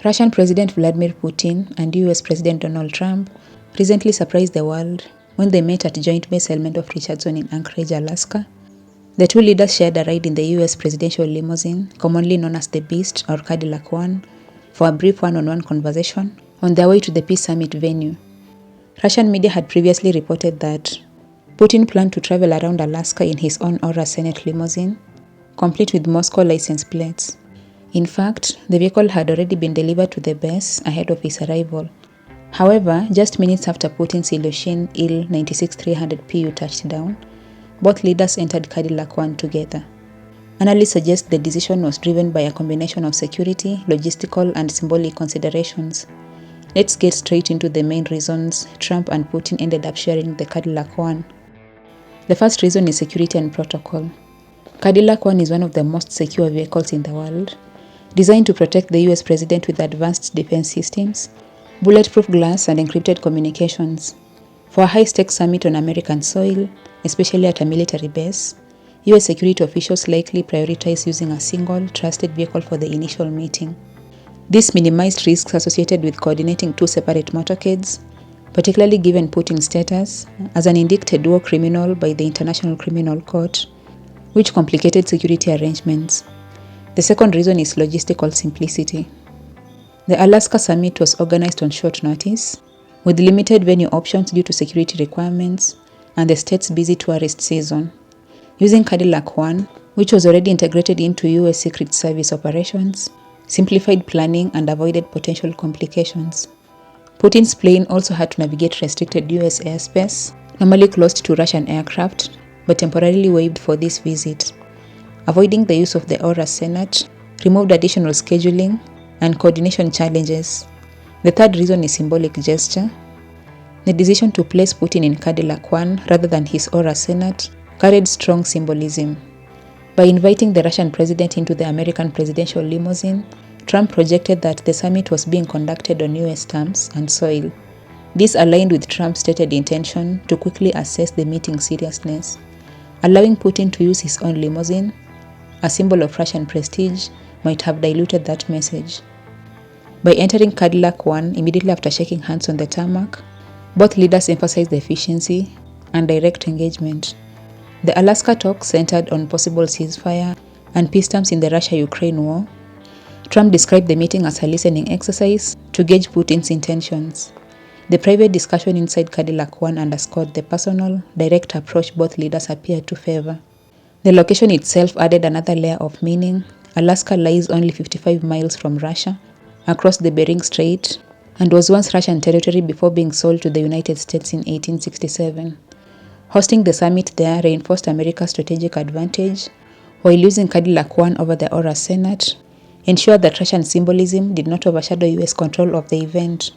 Russian President Vladimir Putin and US President Donald Trump recently surprised the world when they met at joint base element of Richardson in Anchorage, Alaska. The two leaders shared a ride in the US presidential limousine, commonly known as the Beast or Cadillac One, for a brief one-on-one conversation on their way to the Peace Summit venue. Russian media had previously reported that Putin planned to travel around Alaska in his own Aurus Senate limousine, complete with Moscow license plates. In fact, the vehicle had already been delivered to the base ahead of his arrival. However, just minutes after Putin's Ilyushin Il-96-300 PU touched down, both leaders entered Cadillac One together. Analysts suggest the decision was driven by a combination of security, logistical, and symbolic considerations. Let's get straight into the main reasons Trump and Putin ended up sharing the Cadillac One. The first reason is security and protocol. Cadillac One is one of the most secure vehicles in the world, designed to protect the US president with advanced defense systems, bulletproof glass, and encrypted communications. For a high-stakes summit on American soil, especially at a military base, US security officials likely prioritize using a single, trusted vehicle for the initial meeting. This minimized risks associated with coordinating two separate motorcades, particularly given Putin's status as an indicted war criminal by the International Criminal Court, which complicated security arrangements. The second reason is logistical simplicity. The Alaska Summit was organized on short notice, with limited venue options due to security requirements and the state's busy tourist season. Using Cadillac One, which was already integrated into US Secret Service operations, simplified planning and avoided potential complications. Putin's plane also had to navigate restricted US airspace, normally closed to Russian aircraft, but temporarily waived for this visit. Avoiding the use of the Aurus Senate removed additional scheduling and coordination challenges. The third reason is symbolic gesture. The decision to place Putin in Cadillac One rather than his Aurus Senate carried strong symbolism. By inviting the Russian president into the American presidential limousine, Trump projected that the summit was being conducted on US terms and soil. This aligned with Trump's stated intention to quickly assess the meeting's seriousness. Allowing Putin to use his own limousine, a symbol of Russian prestige, might have diluted that message. By entering Cadillac One immediately after shaking hands on the tarmac, both leaders emphasized the efficiency and direct engagement. The Alaska talks centered on possible ceasefire and peace terms in the Russia-Ukraine war. Trump described the meeting as a listening exercise to gauge Putin's intentions. The private discussion inside Cadillac One underscored the personal, direct approach both leaders appeared to favor. The location itself added another layer of meaning. Alaska lies only 55 miles from Russia, across the Bering Strait, and was once Russian territory before being sold to the United States in 1867. Hosting the summit there reinforced America's strategic advantage, while using Cadillac One over the Aurus Senate ensured that Russian symbolism did not overshadow US control of the event.